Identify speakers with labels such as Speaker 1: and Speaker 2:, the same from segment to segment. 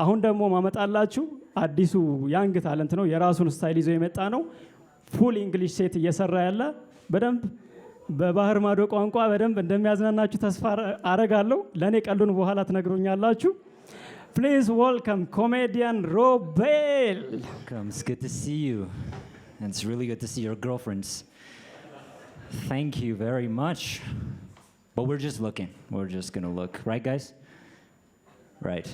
Speaker 1: አሁን ደግሞ ማመጣላችሁ አዲሱ ያንግ ታለንት ነው። የራሱን ስታይል ይዞ የመጣ ነው። ፉል እንግሊሽ ሴት እየሰራ ያለ በደንብ በባህር ማዶ ቋንቋ በደንብ እንደሚያዝናናችሁ ተስፋ አረጋለሁ። ለኔ ቀሉን በኋላ ትነግሩኛላችሁ። Please welcome comedian Robel.
Speaker 2: It's good to see you. And it's really good to see your girlfriends. Thank you very much. But we're just looking. We're just going to look. Right, guys? Right.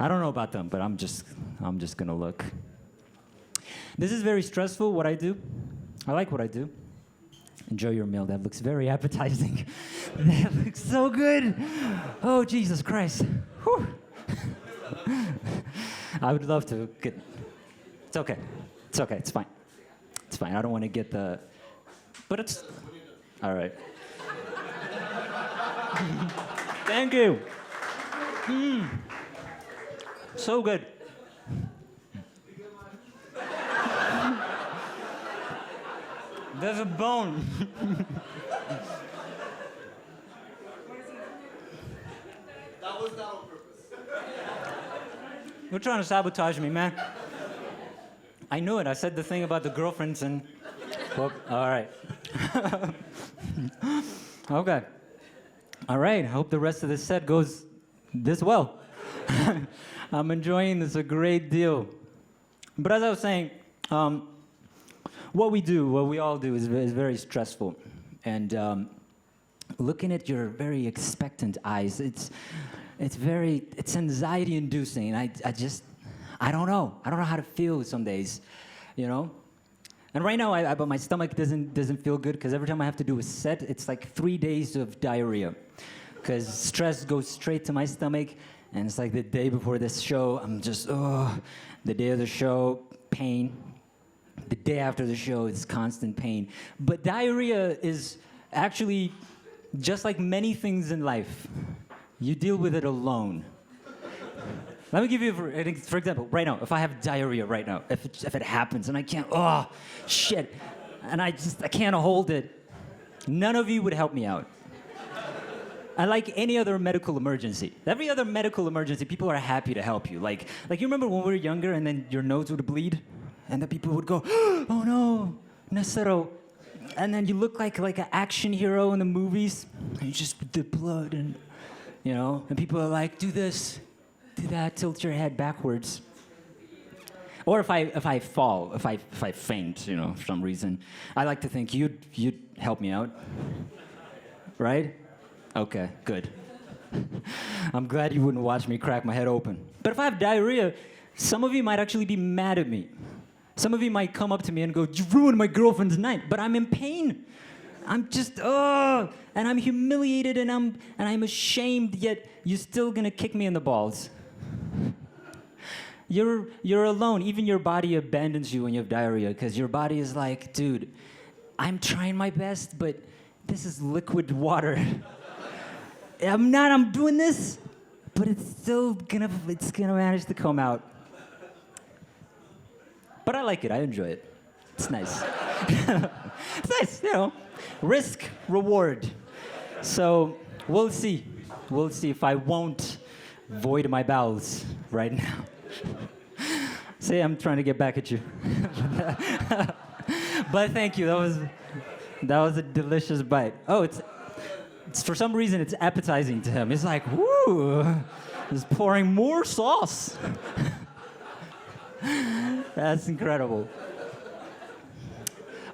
Speaker 2: I don't know about them, but I'm just going to look. This is very stressful, what I do. I like what I do. Enjoy your meal. That looks very appetizing. That looks so good. Oh, Jesus Christ. Whew. I would love to get... It's okay. It's okay. It's fine. It's fine. I don't want to get the... But it's... All right. Thank you. So good. There's a bone.
Speaker 3: That was not on purpose.
Speaker 2: You're trying to sabotage me, man. I knew it. I said the thing about the girlfriends and... Well, all right. Okay. All right. I hope the rest of this set goes this well. I'm enjoying this a great deal. But as I was saying, what we all do is very stressful. And looking at your very expectant eyes, it's anxiety inducing. I don't know. I don't know how to feel some days, you know? And right now, but my stomach doesn't feel good because every time I have to do a set, it's like 3 days of diarrhea. Because stress goes straight to my stomach, and it's like the day before this show, I'm just, the day of the show, pain. The day after the show, it's constant pain. But diarrhea is actually just like many things in life. You deal with it alone. Let me give you, for example, right now, if I have diarrhea right now, if it happens and I can't, shit, and I can't hold it, none of you would help me out. Unlike any other medical emergency. Every other medical emergency, people are happy to help you. Like you remember when we were younger and then your nose would bleed? And the people would go, oh no, Nesero. And then you look like an action hero in the movies. And you just, the blood and, you know, and people are like, do this, do that, tilt your head backwards. Or if I fall, if I faint, you know, for some reason, I like to think you'd help me out. Right? Okay, good. I'm glad you wouldn't watch me crack my head open. But if I have diarrhea, some of you might actually be mad at me. Some of you might come up to me and go, you ruined my girlfriend's night, but I'm in pain. I'm just, and I'm humiliated and I'm ashamed, yet you're still gonna kick me in the balls. You're alone. Even your body abandons you when you have diarrhea because your body is like, dude, I'm trying my best, but this is liquid water. I'm doing this, but it's gonna manage to come out. But I like it. I enjoy it. It's nice. It's nice, you know. Risk, reward. So we'll see. We'll see if I won't void my bowels right now. See, I'm trying to get back at you. But thank you. That was a delicious bite. Oh, it's for some reason it's appetizing to him. It's like, woo, he's pouring more sauce. That's incredible.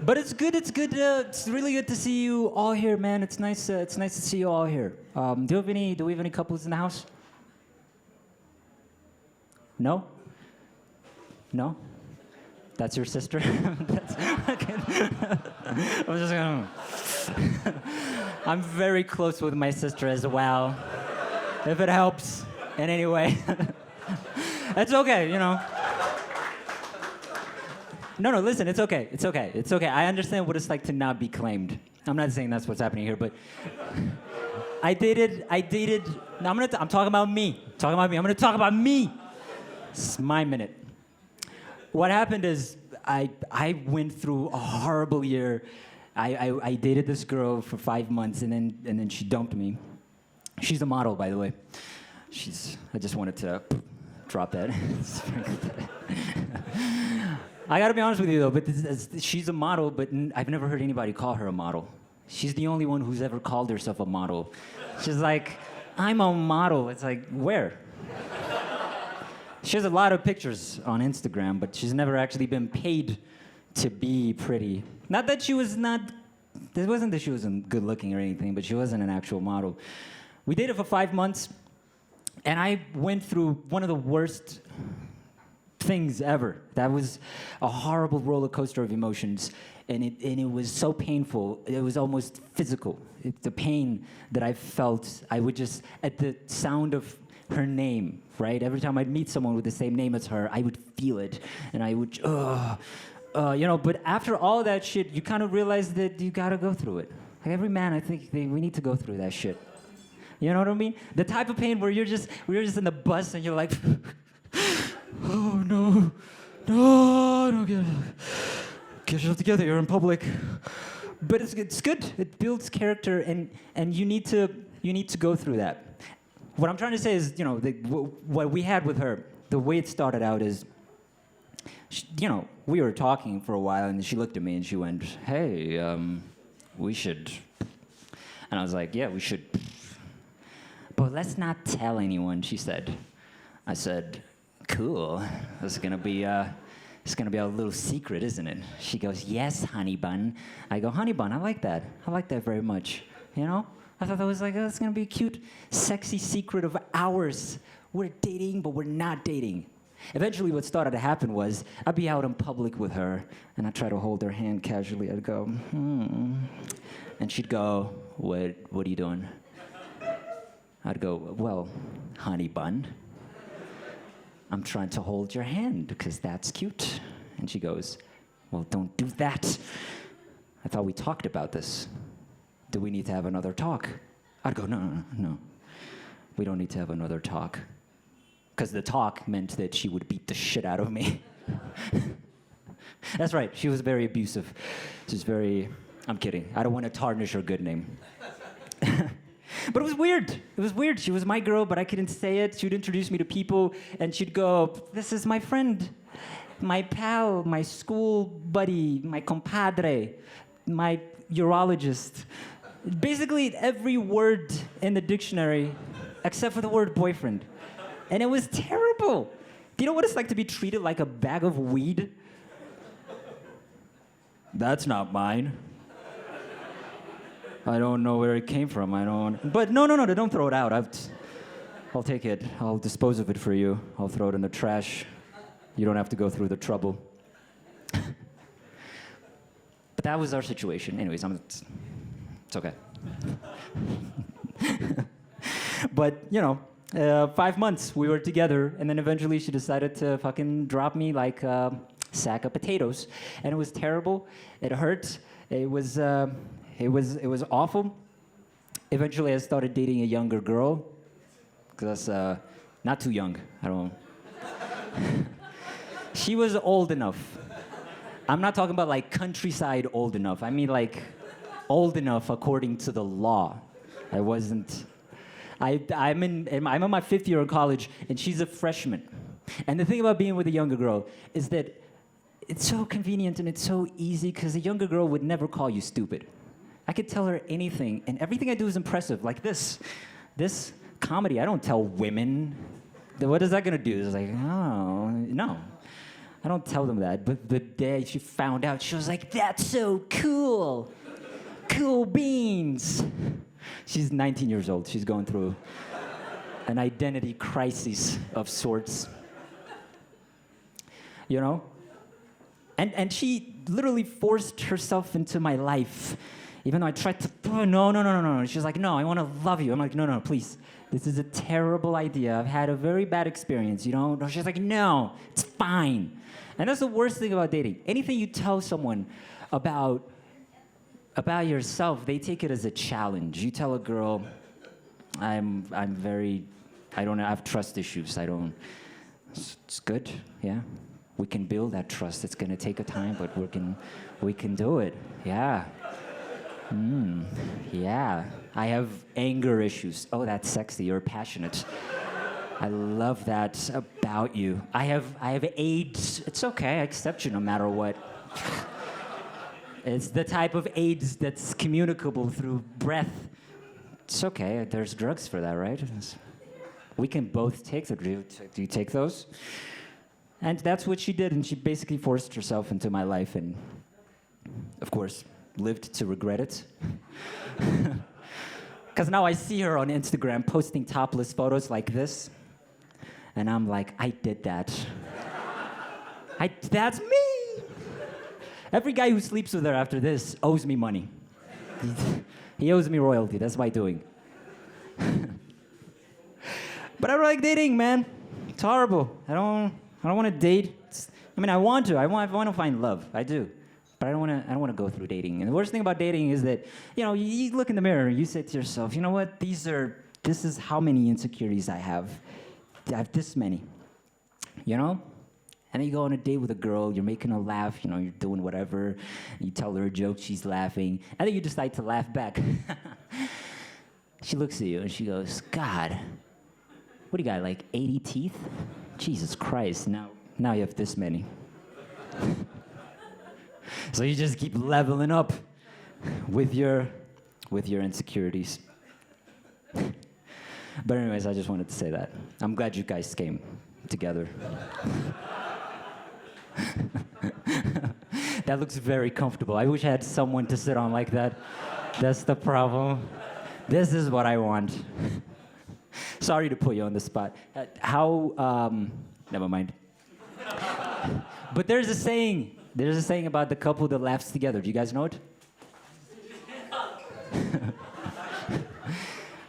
Speaker 2: But it's good. It's really good to see you all here, man. It's nice to see you all here. Do we have any couples in the house? No? No? That's your sister? I'm very close with my sister as well. If it helps in any way. It's okay, you know. No, listen, it's okay. It's okay. It's okay. I understand what it's like to not be claimed. I'm not saying that's what's happening here, but I dated. Now I'm talking about me. I'm going to talk about me. It's my minute. What happened is I went through a horrible year. I dated this girl for 5 months, and then she dumped me. She's a model, by the way. I just wanted to drop that. I gotta be honest with you though, but she's a model, but I've never heard anybody call her a model. She's the only one who's ever called herself a model. She's like, I'm a model. It's like, where? She has a lot of pictures on Instagram, but she's never actually been paid to be pretty. Not that she was not, it wasn't that she wasn't good looking or anything, but she wasn't an actual model. We dated for 5 months, and I went through one of the worst things ever. That was a horrible roller coaster of emotions, and it was so painful. It was almost physical. The pain that I felt, I would just, at the sound of her name, right? Every time I'd meet someone with the same name as her, I would feel it, and I would, but after all that shit, you kind of realize that you gotta go through it. Like every man, I think we need to go through that shit. You know what I mean? The type of pain where you're just in the bus and you're like, oh no, get yourself together. You're in public, but it's good. It builds character, and you need to go through that. What I'm trying to say is, what we had with her, the way it started out is, we were talking for a while, and she looked at me and she went, "Hey, we should," and I was like, "Yeah, we should." But let's not tell anyone, she said. I said, cool. This is gonna be a little secret, isn't it? She goes, yes, honey bun. I go, honey bun, I like that. I like that very much. I thought that was like, it's gonna be a cute, sexy secret of ours. We're dating, but we're not dating. Eventually what started to happen was, I'd be out in public with her, and I'd try to hold her hand casually. I'd go, and she'd go, what are you doing? I'd go, well, honey bun, I'm trying to hold your hand because that's cute. And she goes, well, don't do that. I thought we talked about this. Do we need to have another talk? I'd go, no. We don't need to have another talk. Because the talk meant that she would beat the shit out of me. That's right, she was very abusive. I'm kidding. I don't want to tarnish her good name. But it was weird. It was weird. She was my girl, but I couldn't say it. She would introduce me to people, and she'd go, this is my friend, my pal, my school buddy, my compadre, my urologist. Basically, every word in the dictionary, except for the word boyfriend. And it was terrible. Do you know what it's like to be treated like a bag of weed? That's not mine. I don't know where it came from. But no, don't throw it out. I'll take it. I'll dispose of it for you. I'll throw it in the trash. You don't have to go through the trouble. But that was our situation. Anyways, it's okay. But, 5 months we were together, and then eventually she decided to fucking drop me like a sack of potatoes. And it was terrible. It hurt. It was awful. Eventually, I started dating a younger girl, because that's not too young. She was old enough. I'm not talking about like countryside old enough. I mean like old enough according to the law. I wasn't. I'm in my 5th year in college, and she's a freshman. And the thing about being with a younger girl is that it's so convenient and it's so easy, because a younger girl would never call you stupid. I could tell her anything, and everything I do is impressive. Like this comedy, I don't tell women. What is that gonna do? It's like, oh, no. I don't tell them that. But the day she found out, she was like, that's so cool. Cool beans. She's 19 years old. She's going through an identity crisis of sorts. And she literally forced herself into my life. Even though I tried to, no. She's like, no, I want to love you. I'm like, no, please. This is a terrible idea. I've had a very bad experience, She's like, no, it's fine. And that's the worst thing about dating. Anything you tell someone about yourself, they take it as a challenge. You tell a girl, I have trust issues. It's good, yeah. We can build that trust. It's gonna take a time, but we can do it, yeah. Yeah, I have anger issues. Oh, that's sexy. You're passionate. I love that about you. I have AIDS. It's okay. I accept you no matter what. It's the type of AIDS that's communicable through breath. It's okay. There's drugs for that, right? We can both take them. Do you take those? And that's what she did, and she basically forced herself into my life, and of course, lived to regret it. Because now I see her on Instagram posting topless photos like this, and I'm like, I did that. That's me! Every guy who sleeps with her after this owes me money. He owes me royalty, that's my doing. But I don't like dating, man. It's horrible. I don't want to date. I want to. I want to find love. I do. But I don't want to go through dating. And the worst thing about dating is that, you look in the mirror and you say to yourself, you know what? This is how many insecurities I have. I have this many. And then you go on a date with a girl, you're making her laugh, you're doing whatever, you tell her a joke, she's laughing, and then you decide to laugh back. She looks at you and she goes, God, what do you got, like 80 teeth? Jesus Christ, now you have this many. So you just keep leveling up with your insecurities. But anyways, I just wanted to say that. I'm glad you guys came together. That looks very comfortable. I wish I had someone to sit on like that. That's the problem. This is what I want. Sorry to put you on the spot. Never mind. But there's a saying about the couple that laughs together. Do you guys know it?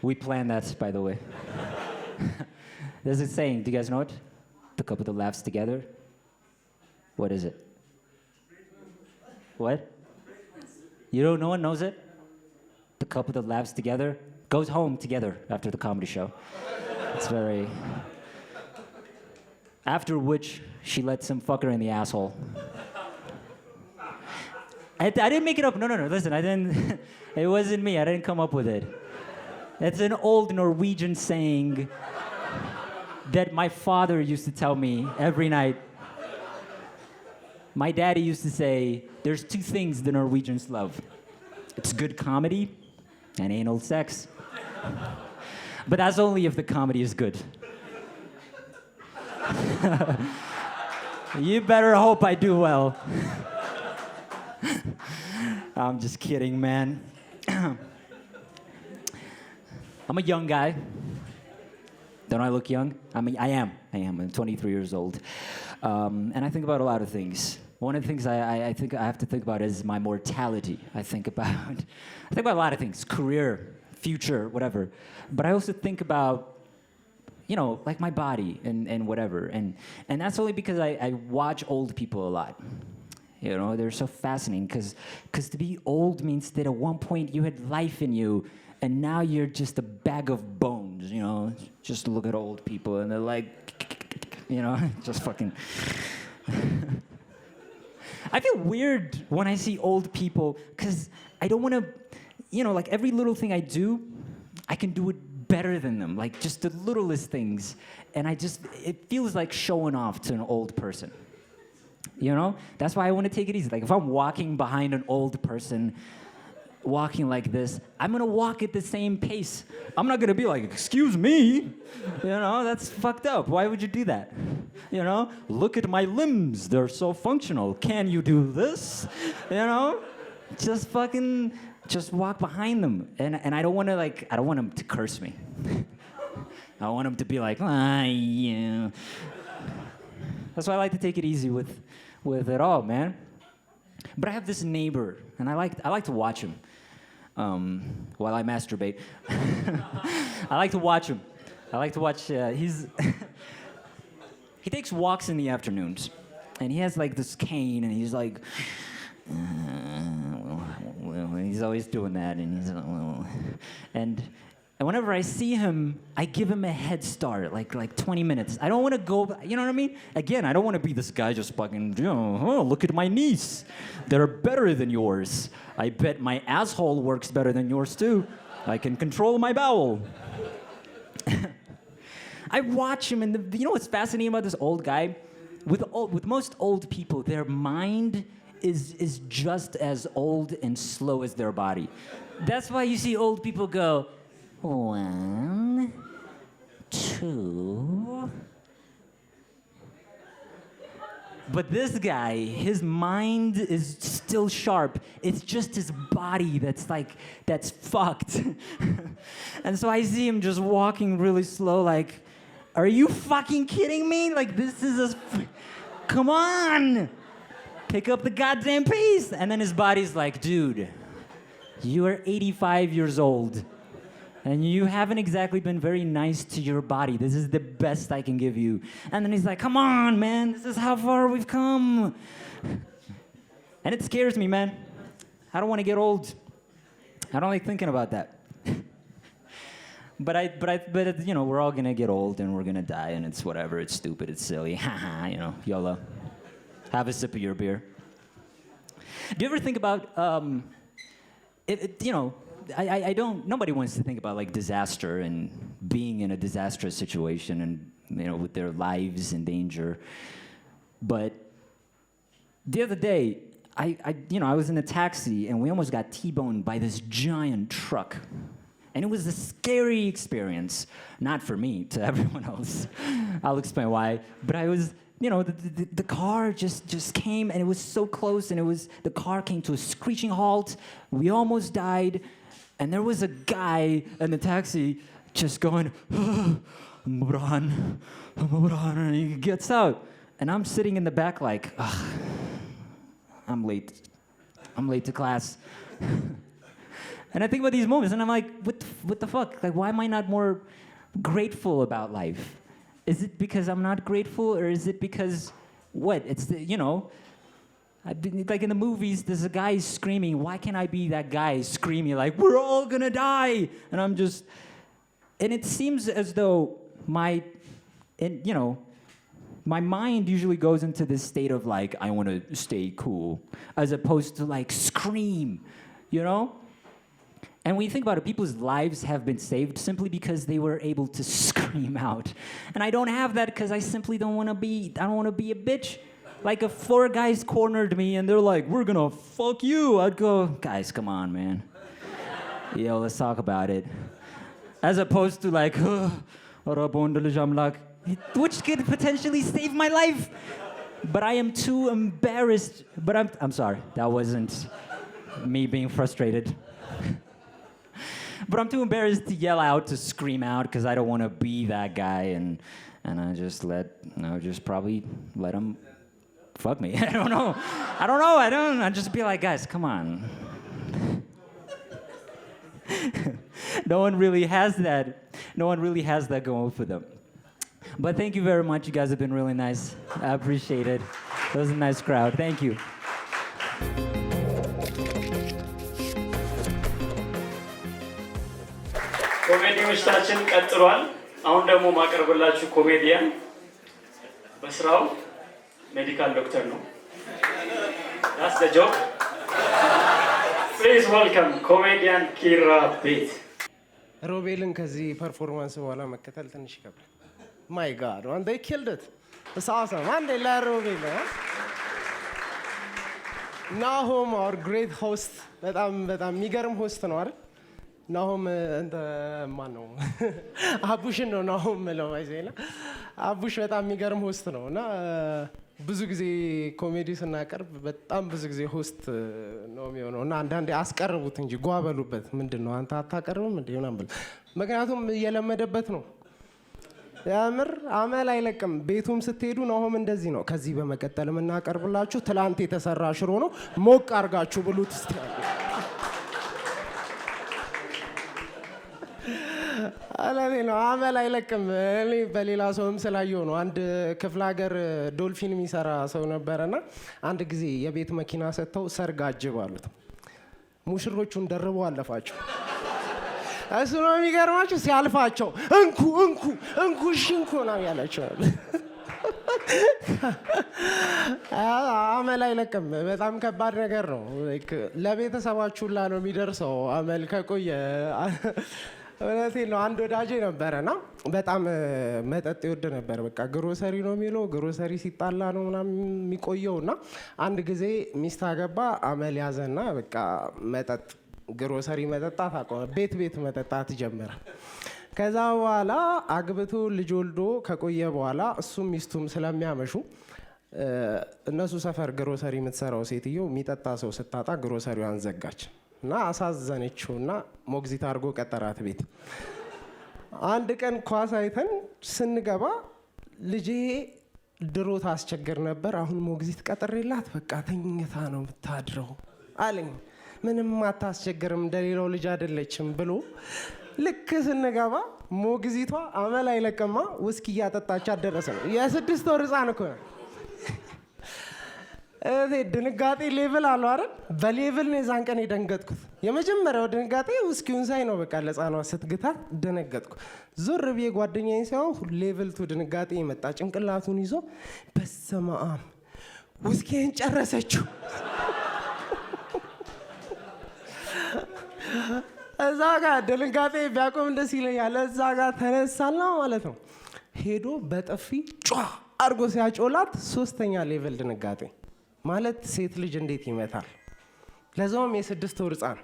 Speaker 2: We planned that, by the way. There's a saying. Do you guys know it? The couple that laughs together. What is it? What? You don't know? No one knows it? The couple that laughs together goes home together after the comedy show. It's very... After which, she lets him fuck her in the asshole. I didn't make it up. No. Listen, I didn't... It wasn't me. I didn't come up with it. It's an old Norwegian saying that my father used to tell me every night. My daddy used to say, there's two things the Norwegians love. It's good comedy and anal sex. But that's only if the comedy is good. You better hope I do well. I'm just kidding, man. I'm a young guy. Don't I look young? I am. I'm 23 years old. And I think about a lot of things. One of the things I think I have to think about is my mortality. I think about a lot of things, career, future, whatever. But I also think about, like my body and whatever. And that's only because I watch old people a lot. They're so fascinating because to be old means that at one point you had life in you and now you're just a bag of bones, Just look at old people and they're like, just fucking... I feel weird when I see old people because I don't want to, like every little thing I do, I can do it better than them, like just the littlest things. And it feels like showing off to an old person. That's why I want to take it easy. Like if I'm walking behind an old person, walking like this, I'm going to walk at the same pace. I'm not going to be like, excuse me. That's fucked up. Why would you do that? Look at my limbs. They're so functional. Can you do this? Just walk behind them. And I don't want them to curse me. I want them to be like, yeah. That's why I like to take it easy with it all, man. But I have this neighbor, and I like to watch him while I masturbate. I like to watch him. I like to watch. He takes walks in the afternoons, and he has like this cane, and he's like, he's always doing that, and whenever I see him, I give him a head start, like 20 minutes. I don't want to go, you know what I mean? Again, I don't want to be this guy just fucking, look at my knees. They're better than yours. I bet my asshole works better than yours too. I can control my bowel. I watch him, and you know what's fascinating about this old guy? With most old people, their mind is just as old and slow as their body. That's why you see old people go, 1, 2. But this guy, his mind is still sharp. It's just his body that's fucked. And so I see him just walking really slow, like, are you fucking kidding me? Like, this is come on! Pick up the goddamn pace! And then his body's like, dude, you are 85 years old. And you haven't exactly been very nice to your body. This is the best I can give you. And then he's like, come on, man. This is how far we've come. And it scares me, man. I don't want to get old. I don't like thinking about that. But you know, we're all going to get old and we're going to die. And it's whatever. It's stupid. It's silly. Haha, you know, YOLO. Have a sip of your beer. Do you ever think about, you know, I don't. Nobody wants to think about like disaster and being in a disastrous situation, and you know, with their lives in danger. But the other day, I was in a taxi and we almost got T-boned by this giant truck, and it was a scary experience. Not for me, to everyone else. I'll explain why. But I was. You know, the car just came, and it was so close, and the car came to a screeching halt. We almost died. And there was a guy in the taxi just going, Mubran, and he gets out. And I'm sitting in the back like, I'm late to class. And I think about these moments, and I'm like, what the fuck? Like, why am I not more grateful about life? Is it because I'm not grateful, or is it because, what? It's, you know, like in the movies, there's a guy screaming. Why can't I be that guy screaming like, we're all gonna die? And I'm just, and it seems as though my mind usually goes into this state of like, I want to stay cool, as opposed to like scream, you know? And when you think about it, people's lives have been saved simply because they were able to scream out. And I don't have that because I simply don't want to be a bitch. Like if 4 guys cornered me and they're like, we're gonna fuck you, I'd go, guys, come on, man. Yo, let's talk about it. As opposed to like, which could potentially save my life. But I am too embarrassed. But I'm sorry, that wasn't me being frustrated. But I'm too embarrassed to yell out, to scream out, because I don't want to be that guy, and I just probably let him fuck me. I don't know. I just be like, guys, come on. No one really has that going for them. But thank you very much. You guys have been really nice. I appreciate it. It was a nice crowd. Thank you.
Speaker 1: ኮሜዲዎቻችን ቀጥሏል። አሁን ደግሞ ማቀርብላችሁ ኮሜዲያን በስራው ሜዲካል ዶክተር ነው። That's the joke. Please welcome comedian ኪራ ቤት።
Speaker 4: ሮቤልን ከዚህ ፐርፎርማንስ በኋላ መከተል ትንሽ ይከብዳል። My God, and they killed it. It's awesome. And they let Robel. Nahum, our great host, በጣም የሚገርም ሆስት ነው አይደል? ናሆም እንደ ማን ነው? አቡሽን ነው ናሆም ነው አይዘይና አቡሽ በጣም የሚገርም ሆስት ነው እና ብዙ ጊዜ ኮሜዲ ስናቀርብ በጣም ብዙ ጊዜ ሆስት ነው የሚሆነው እና አንዳንዴ አስቀርቡት እንጂ ጓበሉበት። ምንድነው አንተ አታቀርብም እንዴ ምናምን ብለው ምክንያቱም እየለመደበት ነው። ያምር አመል አይለቅም። ቤቱም ስትሄዱ ናሆም እንደዚህ ነው። ከዚህ በመቀጠል የምናቀርብላችሁ ትላንት የተሰራ ሽሮ ነው፣ ሞቅ አርጋችሁ ብሉት እስቲ። አላኔ ነው አመል አይለቅም። እኔ በሌላ ሰውም ስላየው ነው። አንድ ክፍለ ሀገር ዶልፊን የሚሰራ ሰው ነበርና አንድ ጊዜ የቤት መኪና ሰጥተው ሰርግ አጅባሉት። ሙሽሮቹን ደርበው አለፋቸው። እሱ ነው የሚገርማችሁ። ሲያልፋቸው እንኩ ሽንኩ ነው ያላቸው። አመል አይለቅም። በጣም ከባድ ነገር ነው። ለቤተሰባችሁ ሁላ ነው የሚደርሰው አመል ከቆየ። እውነቴን ነው። አንድ ወዳጄ ነበረና በጣም መጠጥ ይወድ ነበር። በቃ ግሮሰሪ ነው የሚለው፣ ግሮሰሪ ሲጣላ ነው ምናምን የሚቆየውና አንድ ጊዜ ሚስት አገባ፣ አመል ያዘና በቃ መጠጥ ግሮሰሪ መጠጣት አቆመ። ቤት መጠጣት ጀመረ። ከዛ በኋላ አግብቶ ልጅ ወልዶ ከቆየ በኋላ እሱም ሚስቱም ስለሚያመሹ እነሱ ሰፈር ግሮሰሪ የምትሰራው ሴትዮ የሚጠጣ ሰው ስታጣ ግሮሰሪዋን ዘጋች እና አሳዘነችውና ሞግዚት አድርጎ ቀጠራት ቤት። አንድ ቀን ኳስ አይተን ስንገባ ልጄ ድሮ ታስቸግር ነበር፣ አሁን ሞግዚት ቀጥሬላት በቃ ተኝታ ነው የምታድረው አለኝ። ምንም አታስቸግርም እንደሌላው ልጅ አይደለችም ብሎ ልክ ስንገባ ሞግዚቷ አመል አይለቅማ ውስኪ እያጠጣች አደረሰ ነው። የ6 ወር ህፃን እኮ ነው። ድንጋጤ ሌቭል አለው አይደል? በሌቭል ነው የዛን ቀን የደንገጥኩት። የመጀመሪያው ድንጋጤ ውስኪውን ሳይ ነው። በቃ ለህፃኗ ስትግታ ደነገጥኩ። ዞር ብዬ ጓደኛዬን ሳይሆን ሌቭል ቱ ድንጋጤ መጣ። ጭንቅላቱን ይዞ በስመ አብ ውስኪን ጨረሰችው። እዛ ጋር ድንጋጤ ቢያቆም ደስ ይለኛል። እዛ ጋር ተነሳና ማለት ነው ሄዶ በጥፊ ጫ አርጎ ሲያጮላት 3ኛ ሌቭል ድንጋጤ ማለት ሴት ልጅ እንዴት ይመታል? ለዛውም የ6 ወር ህፃን።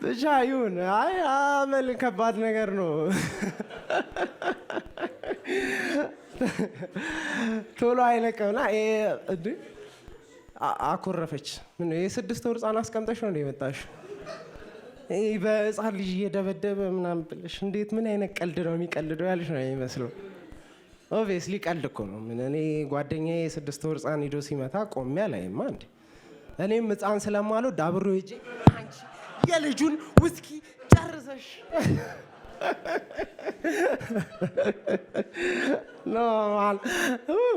Speaker 4: ብቻ ይሁን። አይ አመል ከባድ ነገር ነው። ቶሎ አይለቀምና አኮረፈች። ምን የ6 ወር ህፃን አስቀምጠሽ ነው የመጣሽ? በህፃን ልጅ እየደበደበ ምናምን ብለሽ እንዴት? ምን አይነት ቀልድ ነው የሚቀልደው ያለሽ ነው የሚመስለው። ኦብቪየስሊ ቀልድ እኮ ነው። ምን እኔ ጓደኛዬ የ6 ወር ህፃን ሂዶ ሲመታ ቆሜ አላይማ እንዴ። እኔም ህፃን ስለማለው ዳብሮ ሂጄ አንቺ የልጁን ውስኪ ጨርሰሽ ኖርማል።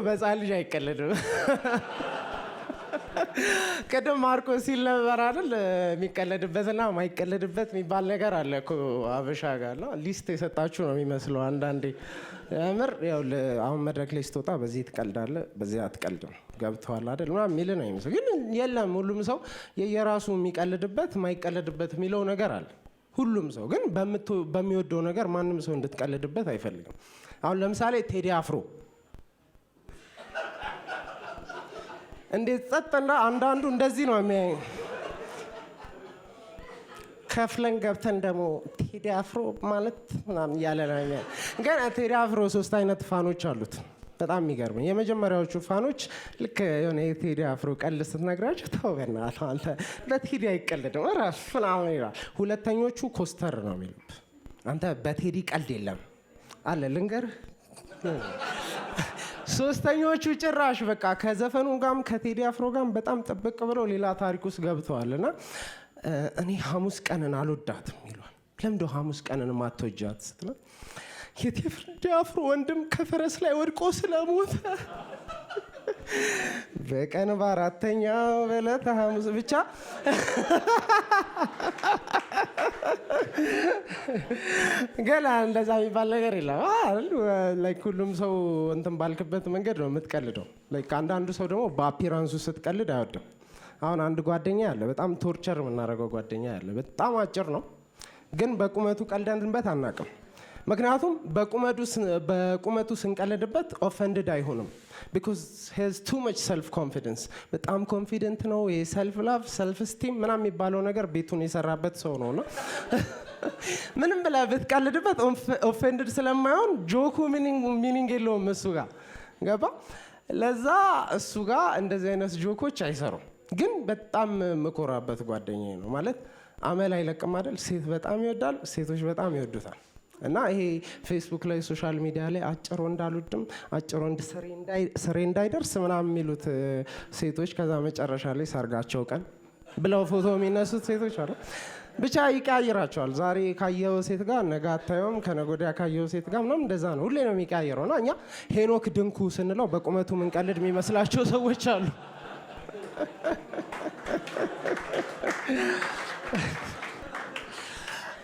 Speaker 4: በህፃን ልጅ አይቀልድም። ቅድም ማርቆስ ሲል ነበር አይደል? የሚቀለድበትና ማይቀለድበት የሚባል ነገር አለ እኮ አበሻ ጋር ነው። ሊስት የሰጣችሁ ነው የሚመስለው አንዳንዴ። ምር ያው አሁን መድረክ ላይ ስትወጣ በዚህ ትቀልዳለህ፣ በዚህ አትቀልድም፣ ገብተዋል አይደል ምናምን የሚል ነው የሚመስለው። ግን የለም፣ ሁሉም ሰው የየራሱ የሚቀልድበት ማይቀለድበት የሚለው ነገር አለ። ሁሉም ሰው ግን በሚወደው ነገር ማንም ሰው እንድትቀልድበት አይፈልግም። አሁን ለምሳሌ ቴዲ አፍሮ እንዴት ጸጥና አንዳንዱ እንደዚህ ነው የሚያይ። ከፍለን ገብተን ደግሞ ቴዲ አፍሮ ማለት ምናምን እያለ ነው የሚያይ። ግን ቴዲ አፍሮ 3 አይነት ፋኖች አሉት። በጣም የሚገርም የመጀመሪያዎቹ ፋኖች ልክ የሆነ የቴዲ አፍሮ ቀልድ ስትነግራቸው ተው በእናትህ አንተ በቴዲ አይቀልድም እረፍ ምናምን ይላል። ሁለተኞቹ ኮስተር ነው የሚሉት። አንተ በቴዲ ቀልድ የለም አለ ልንገርህ። ሶስተኞቹ ጭራሽ በቃ ከዘፈኑ ጋርም ከቴዲ አፍሮ ጋርም በጣም ጥብቅ ብለው ሌላ ታሪክ ውስጥ ገብተዋል። እና እኔ ሐሙስ ቀንን አልወዳትም ይሏል። ለምዶ ሐሙስ ቀንን ማትወጃት ስትለው የቴዲ አፍሮ ወንድም ከፈረስ ላይ ወድቆ ስለሞተ በቀን በ4ኛው በዕለተ ሐሙስ ብቻ ገና እንደዛ የሚባል ነገር የለም። ላይክ ሁሉም ሰው እንትን ባልክበት መንገድ ነው የምትቀልደው። ላይክ አንዳንዱ ሰው ደግሞ በአፒራንሱ ስትቀልድ አይወድም። አሁን አንድ ጓደኛ ያለ በጣም ቶርቸር የምናደርገው ጓደኛ ያለ በጣም አጭር ነው፣ ግን በቁመቱ ቀልደንበት አናውቅም። ምክንያቱም በቁመቱ ስንቀልድበት ኦፈንድድ አይሆንም። ቢኮዝ ሄዝ ቱ መች ሰልፍ ኮንፊደንስ። በጣም ኮንፊደንት ነው። የሰልፍ ላቭ ሰልፍ ስቲም ምናምን የሚባለው ነገር ቤቱን የሰራበት ሰው ነው። ምንም ብለህ ብትቀልድበት ኦፌንድድ ስለማይሆን ጆኩ ሚኒንግ የለውም እሱ ጋር ገባ። ለዛ እሱ ጋር እንደዚህ አይነት ጆኮች አይሰሩም። ግን በጣም የምኮራበት ጓደኛዬ ነው። ማለት አመል አይለቅም አይደል? ሴት በጣም ይወዳል፣ ሴቶች በጣም ይወዱታል። እና ይሄ ፌስቡክ ላይ ሶሻል ሚዲያ ላይ አጭር ወንድ አልወድም፣ አጭር ወንድ ስሬ እንዳይደርስ ምናምን የሚሉት ሴቶች ከዛ መጨረሻ ላይ ሰርጋቸው ቀን ብለው ፎቶ የሚነሱት ሴቶች አሉ። ብቻ ይቀያይራቸዋል። ዛሬ ካየው ሴት ጋር ነገ አታየውም፣ ከነገ ወዲያ ካየው ሴት ጋር ምናምን እንደዛ ነው። ሁሌ ነው የሚቀያየረው። እና እኛ ሄኖክ ድንኩ ስንለው በቁመቱ ምንቀልድ የሚመስላቸው ሰዎች አሉ።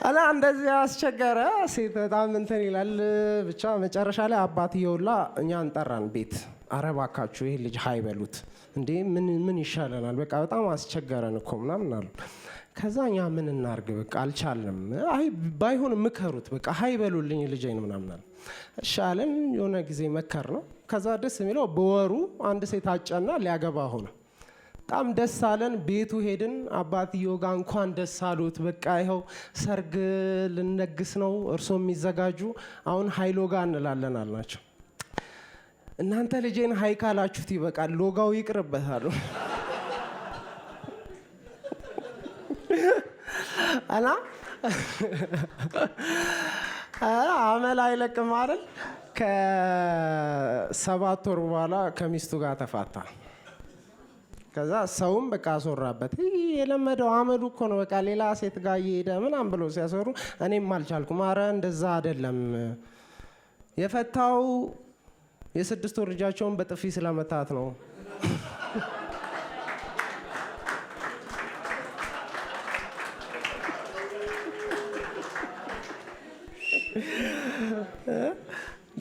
Speaker 4: አላ እንደዚህ አስቸገረ ሴት በጣም እንትን ይላል ብቻ መጨረሻ ላይ አባትየውላ እኛን ጠራን ቤት አረባካችሁ ይሄ ልጅ ሃይ በሉት እንዴ ምን ይሻለናል በቃ በጣም አስቸገረን እኮ ምናምን አሉ ከዛ እኛ ምን እናርግ በቃ አልቻልንም አይ ባይሆን ምከሩት በቃ ሃይ በሉልኝ ልጄን ምናምን አለ እሺ አለን የሆነ ጊዜ መከር ነው ከዛ ደስ የሚለው በወሩ አንድ ሴት አጨና ሊያገባ ሆነ በጣም ደስ አለን ቤቱ ሄድን አባትየው ጋር እንኳን ደስ አሉት በቃ ይኸው ሰርግ ልንነግስ ነው እርሶም የሚዘጋጁ አሁን ሃይሎ ጋር እንላለን አልናቸው እናንተ ልጄን ሃይ ካላችሁት ይበቃል ሎጋው ይቅርበታል አና አመል አይለቅም አይደል ከ7 ወር በኋላ ከሚስቱ ጋር ተፋታ ከዛ ሰውም በቃ አስወራበት የለመደው አመሉ እኮ ነው በቃ ሌላ ሴት ጋር እየሄደ ምናምን ብሎ ሲያሰሩ እኔም አልቻልኩም አረ እንደዛ አይደለም የፈታው የ6 ወር ልጃቸውን በጥፊ ስለመታት ነው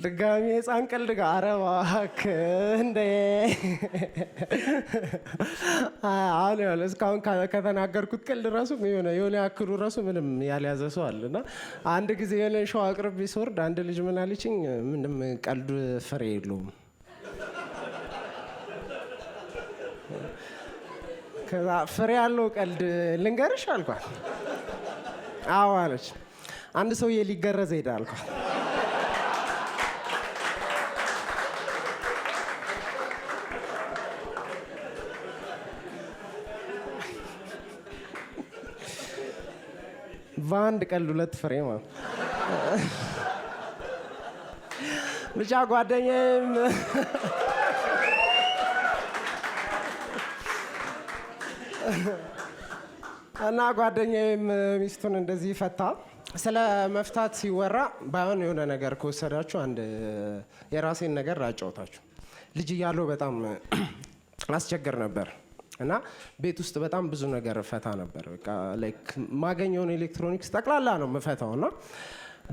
Speaker 4: ድጋሚ ህፃን ቀልድ ጋር ኧረ እባክህ እንደ አሁን ያለ እስካሁን ከተናገርኩት ቀልድ ራሱ የሆነ ያክሉ ራሱ ምንም ያልያዘ ሰው አለ እና አንድ ጊዜ የሆነ ሸዋ አቅርቤ ስወርድ አንድ ልጅ ምን አለችኝ ምንም ቀልድ ፍሬ የለውም ከዛ ፍሬ ያለው ቀልድ ልንገርሽ አልኳት አዎ አለች አንድ ሰውዬ ሊገረዝ ሄደ አልኳት በአንድ ቀልድ 2 ፍሬ ማለት ብቻ ጓደኛዬም እና ጓደኛዬም ሚስቱን እንደዚህ ፈታ ስለ መፍታት ሲወራ ባይሆን የሆነ ነገር ከወሰዳችሁ አንድ የራሴን ነገር ላጫውታችሁ ልጅ እያለሁ በጣም አስቸግር ነበር እና ቤት ውስጥ በጣም ብዙ ነገር ፈታ ነበር በቃ ላይክ ማገኘውን ኤሌክትሮኒክስ ጠቅላላ ነው መፈታውና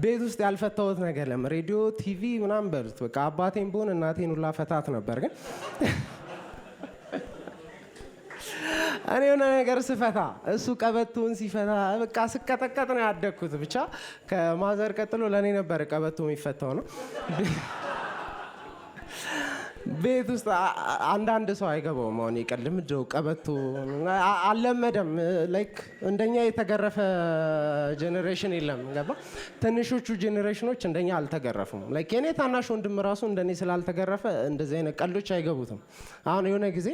Speaker 4: ቤት ውስጥ ያልፈታውት ነገር ለም ሬዲዮ ቲቪ ምናምን በሉት በቃ አባቴን ቦን እናቴን ሁላ ፈታት ነበር ግን እኔ የሆነ ነገር ስፈታ እሱ ቀበቶን ሲፈታ በቃ ስቀጠቀጥ ነው ያደግኩት ብቻ ከማዘር ቀጥሎ ለኔ ነበር ቀበቶ የሚፈታው ነው ቤት ውስጥ አንዳንድ ሰው አይገባውም አሁን ይቀልምደው ቀበቶ አልለመደም ላይክ እንደኛ የተገረፈ ጄኔሬሽን የለም ገባ ትንሾቹ ጄኔሬሽኖች እንደኛ አልተገረፉም ላይክ የኔ ታናሽ ወንድም ራሱ እንደኔ ስላልተገረፈ እንደዚህ አይነት ቀልዶች አይገቡትም አሁን የሆነ ጊዜ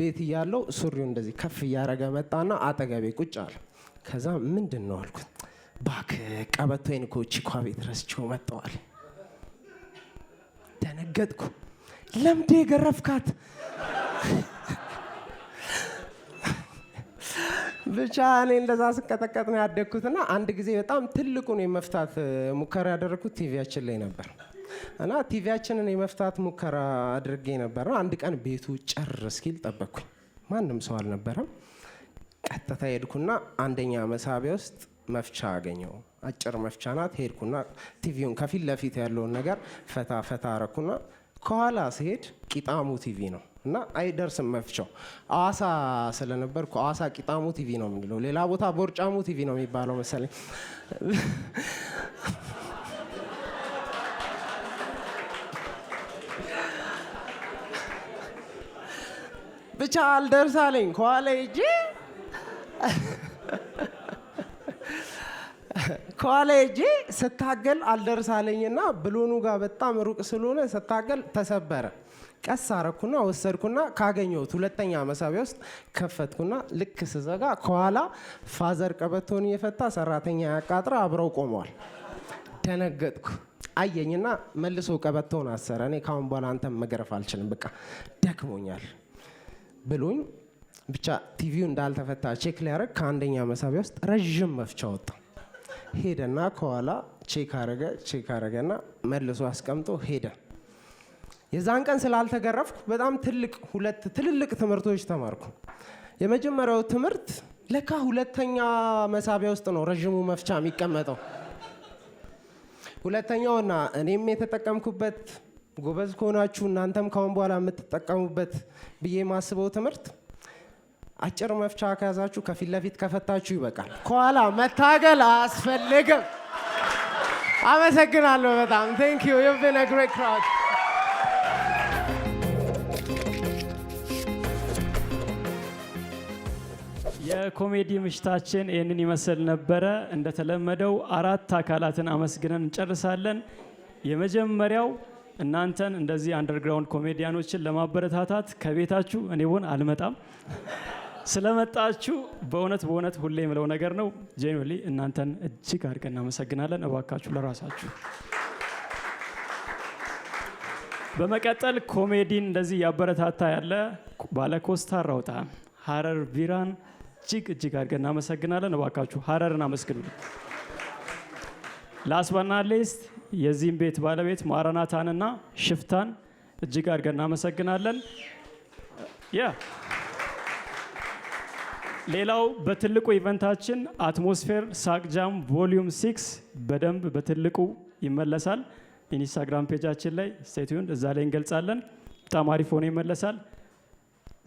Speaker 4: ቤት ያለው ሱሪው እንደዚህ ከፍ ያረጋ መጣና አጠገቤ ቁጭ አለ ከዛ ምንድነው አልኩት ባክ ቀበቶዬን እኮ ቺኳ ቤት ረስቼው መጣዋል ተነገጥኩ ለምዴ ገረፍካት ብቻ እኔ እንደዛ ስቀጠቀጥ ነው ያደግኩትና አንድ ጊዜ በጣም ትልቁን የመፍታት ሙከራ ያደረኩት ቲቪያችን ላይ ነበር እና ቲቪያችንን የመፍታት ሙከራ አድርጌ ነበር አንድ ቀን ቤቱ ጨር እስኪል ጠበቅኩኝ ማንም ሰው አልነበረም ቀጥታ ሄድኩና አንደኛ መሳቢያ ውስጥ መፍቻ አገኘው አጭር መፍቻ ናት ሄድኩና ቲቪውን ከፊት ለፊት ያለውን ነገር ፈታ አረኩና ከኋላ ሲሄድ ቂጣሙ ቲቪ ነው እና አይደርስም መፍቻው አዋሳ ስለነበርኩ አዋሳ ቂጣሙ ቲቪ ነው የሚለው ሌላ ቦታ ቦርጫሙ ቲቪ ነው የሚባለው መሰለኝ ብቻ አልደርሳለኝ ከኋላ ሂጄ ከኋላ ሂጄ ስታገል አልደርሳለኝና ብሎኑ ጋር በጣም ሩቅ ስለሆነ ስታገል ተሰበረ ቀስ አረኩና ወሰድኩና ካገኘሁት ሁለተኛ መሳቢያ ውስጥ ከፈትኩና ልክ ስዘጋ ከኋላ ፋዘር ቀበቶን እየፈታ ሰራተኛ ያቃጥራ አብረው ቆመዋል ደነገጥኩ አየኝና መልሶ ቀበቶን አሰረ እኔ ካሁን በኋላ አንተም መገረፍ አልችልም በቃ ደክሞኛል ብሎኝ ብቻ ቲቪው እንዳልተፈታ ቼክ ሊያረግ ከአንደኛ መሳቢያ ውስጥ ረጅም መፍቻ ወጣ ሄደና ከኋላ ቼክ አረገና መልሶ አስቀምጦ ሄደ የዛን ቀን ስላልተገረፍኩ በጣም ሁለት ትልልቅ ትምህርቶች ተማርኩ የመጀመሪያው ትምህርት ለካ ሁለተኛ መሳቢያ ውስጥ ነው ረጅሙ መፍቻ የሚቀመጠው። ሁለተኛውና እኔም የተጠቀምኩበት ጎበዝ ከሆናችሁ እናንተም ካሁን በኋላ የምትጠቀሙበት ብዬ ማስበው ትምህርት አጭር መፍቻ ከያዛችሁ ከፊት ለፊት ከፈታችሁ ይበቃል። ከኋላ መታገል አያስፈልግም። አመሰግናለሁ በጣም thank you you've been a great crowd።
Speaker 1: የኮሜዲ ምሽታችን ይህንን ይመስል ነበረ። እንደተለመደው 4 አካላትን አመስግነን እንጨርሳለን። የመጀመሪያው እናንተን እንደዚህ አንደርግራውንድ ኮሜዲያኖችን ለማበረታታት ከቤታችሁ እኔ ሆን አልመጣም ስለመጣችሁ በእውነት ሁሌ የምለው ነገር ነው። ጄኒውሊ እናንተን እጅግ አድርገን እናመሰግናለን። እባካችሁ ለራሳችሁ። በመቀጠል ኮሜዲን እንደዚህ ያበረታታ ያለ ባለ ኮስታራ ወጣ ሀረር ቢራን እጅግ አድርገን እናመሰግናለን። እባካችሁ ሀረርን አመስግኑልን። ላስባናሌስት የዚህም ቤት ባለቤት ማራናታንና ሽፍታን እጅግ አድርገን እናመሰግናለን። ሌላው በትልቁ ኢቨንታችን አትሞስፌር ሳቅጃም ቮሊዩም 6 በደንብ በትልቁ ይመለሳል። ኢንስታግራም ፔጃችን ላይ ስቴቲዩን እዛ ላይ እንገልጻለን። በጣም አሪፍ ሆኖ ይመለሳል።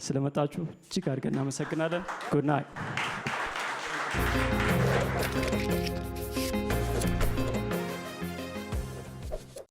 Speaker 1: ስለመጣችሁ እጅግ አድርገን እናመሰግናለን። ጉድ ናይት።